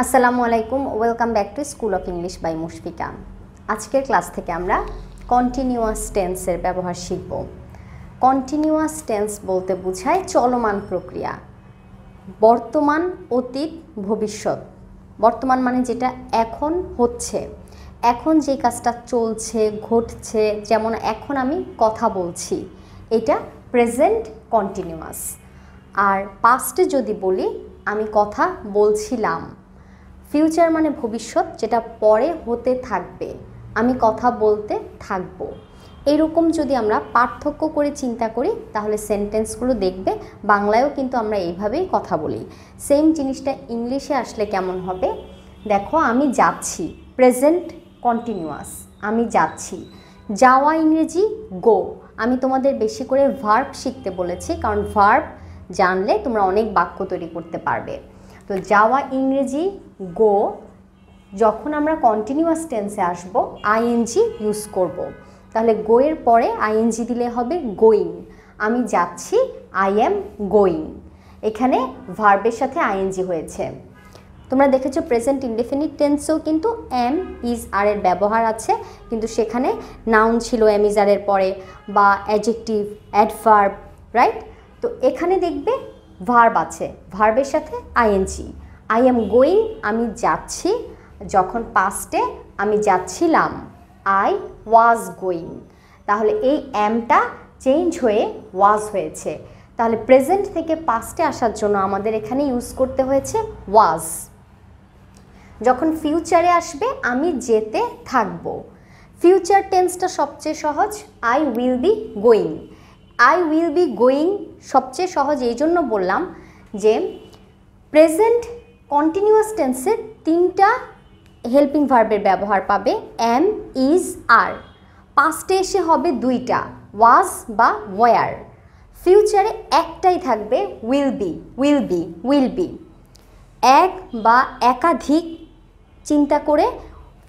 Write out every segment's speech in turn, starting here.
আসসালামু আলাইকুম, welcome back to school of English by Mushfika. আজকের ক্লাস থেকে আমরা কন্টিনিউয়াস টেন্সের ব্যবহার শিখব। কন্টিনিউয়াস টেন্স বলতে বোঝায় চলমান প্রক্রিয়া, বর্তমান, অতীত, ভবিষ্যৎ। বর্তমান মানে যেটা এখন হচ্ছে, এখন যে কাজটা চলছে, ঘটছে, যেমন এখন আমি কথা বলছি, এটা প্রেজেন্ট কন্টিনিউয়াস। আর পাস্টে যদি বলি আমি কথা বলছিলাম। ফিউচার মানে ভবিষ্যৎ, যেটা পরে হতে থাকবে, আমি কথা বলতে থাকব। এইরকম যদি আমরা পার্থক্য করে চিন্তা করি তাহলে সেন্টেন্সগুলো দেখবে বাংলায়ও কিন্তু আমরা এইভাবেই কথা বলি। সেম জিনিসটা ইংলিশে আসলে কেমন হবে দেখো, আমি যাচ্ছি, প্রেজেন্ট কন্টিনিউয়াস, আমি যাচ্ছি। যাওয়া ইংরেজি গো। আমি তোমাদের বেশি করে ভার্ব শিখতে বলেছি, কারণ ভার্ব জানলে তোমরা অনেক বাক্য তৈরি করতে পারবে। তো যাওয়া ইংরেজি গো। যখন আমরা কন্টিনিউয়াস টেন্সে আসব আইএনজি ইউজ করব, তাহলে গো এর পরে আইএনজি দিলে হবে গোয়িং। আমি যাচ্ছি, আই এম গোয়িং। এখানে ভার্বের সাথে আইএনজি হয়েছে। তোমরা দেখেছো প্রেজেন্ট ইনডেফিনিট টেন্সেও কিন্তু এম ইজ আর এর ব্যবহার আছে, কিন্তু সেখানে নাউন ছিল এম ইজ আর এর পরে, বা অ্যাডজেক্টিভ, অ্যাডভার্ব, রাইট? তো এখানে দেখবে ভার্ব আছে, ভার্বের সাথে আইএনজি। আই এম গোয়িং, আমি যাচ্ছি। যখন পাস্টে আমি যাচ্ছিলাম, আই ওয়াজ গোয়িং। তাহলে এই এমটা চেঞ্জ হয়ে ওয়াজ হয়েছে। তাহলে প্রেজেন্ট থেকে পাস্টে আসার জন্য আমাদের এখানে ইউজ করতে হয়েছে ওয়াজ। যখন ফিউচারে আসবে আমি যেতে থাকবো। ফিউচার টেন্সটা সবচেয়ে সহজ, I will be going. I will be going সবচেয়ে সহজ এই জন্য বললাম যে প্রেজেন্ট কন্টিনিউয়াস টেন্সে তিনটা হেল্পিং ভার্বের ব্যবহার পাবে, এম, ইজ, আর। পাস্টে এসে হবে দুইটা, ওয়াজ বা ওয়ার। ফিউচারে একটাই থাকবে, will be, will be, will be. এক বা একাধিক চিন্তা করে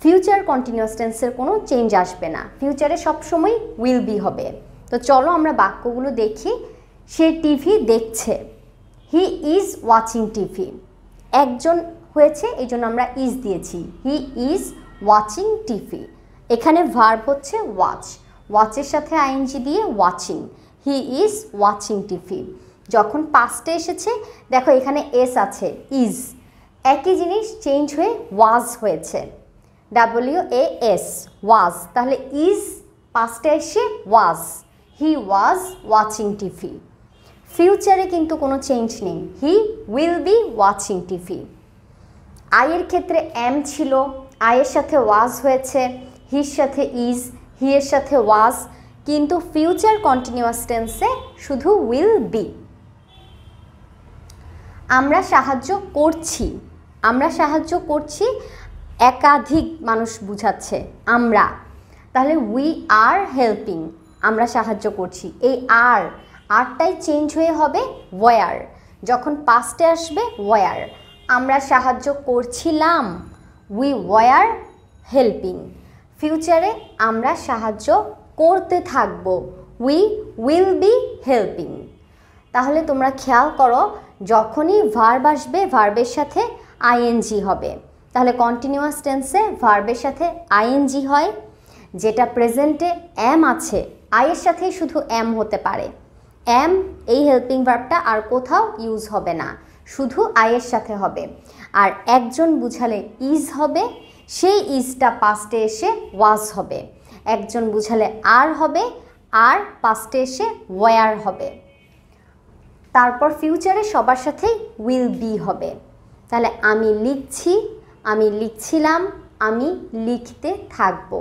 ফিউচার কন্টিনিউয়াস টেন্সের কোনো চেঞ্জ আসবে না, ফিউচারে সবসময় উইল বি হবে। তো চলো আমরা বাক্যগুলো দেখি। সে টিভি দেখছে, হি ইজ ওয়াচিং টিভি। একজন হয়েছে এই জন্য আমরা ইজ দিয়েছি, হি ইজ ওয়াচিং টিভি। এখানে ভার্ব হচ্ছে ওয়াচ, ওয়াচের সাথে আইএনজি দিয়ে watching, he is watching TV. যখন পাস্টে এসেছে দেখো এখানে এস আছে, ইজ, একই জিনিস চেঞ্জ হয়ে ওয়াজ হয়েছে, WAS, ওয়াজ। তাহলে ইজ পাস্টে এসে ওয়াজ, হি ওয়াজ ওয়াচিং টিভি। ফিউচারে কিন্তু কোনো চেঞ্জ নেই, he will be watching TV. আয়ের ক্ষেত্রে এম ছিল, আয়ের সাথে ওয়াজ হয়েছে, হির সাথে ইজ, হি এর সাথে ওয়াজ, কিন্তু ফিউচার কন্টিনিউয়াস টেন্সে শুধু উইল বি। আমরা সাহায্য করছি, আমরা সাহায্য করছি একাধিক মানুষ বুঝাচ্ছে, আমরা। তাহলে উই আর হেল্পিং, আমরা সাহায্য করছি। এই আরটাই চেঞ্জ হয়ে হবে ওয়ার। যখন পাস্টে আসবে ওয়ার। আমরা সাহায্য করছিলাম, উই ওয়ার হেল্পিং। ফিউচারে আমরা সাহায্য করতে থাকবো, উই উইল বি হেল্পিং। তাহলে তোমরা খেয়াল করো, যখনই ভার্ব আসবে ভার্বের সাথে আইএনজি হবে। তাহলে কন্টিনিউয়াস টেন্সে ভার্বের সাথে আইএনজি হয়, যেটা প্রেজেন্টে এম আছে, আইয়ের সাথেই শুধু এম হতে পারে। এম এই হেল্পিং ভার্বটা আর কোথাও ইউজ হবে না, শুধু আইয়ের সাথে হবে। আর একজন বুঝালে ইজ হবে, সেই ইজটা পাস্টে এসে ওয়াজ হবে। একজন বুঝালে আর হবে, আর পাস্টে এসে ওয়ার হবে। তারপর ফিউচারে সবার সাথেই উইল বি হবে। তাহলে আমি লিখছি, আমি লিখছিলাম, আমি লিখতে থাকবো।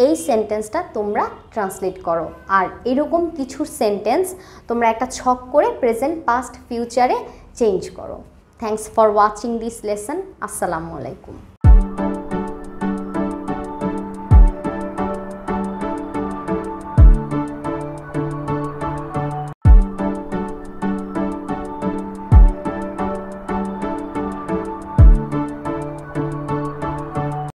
এই সেন্টেন্সটা তোমরা ট্রান্সলেট করো। আর এরকম কিছু সেন্টেন্স তোমরা একটা ছক করে প্রেজেন্ট, পাস্ট, ফিউচারে চেঞ্জ করো। Thanks for watching this lesson. আসসালামু আলাইকুম।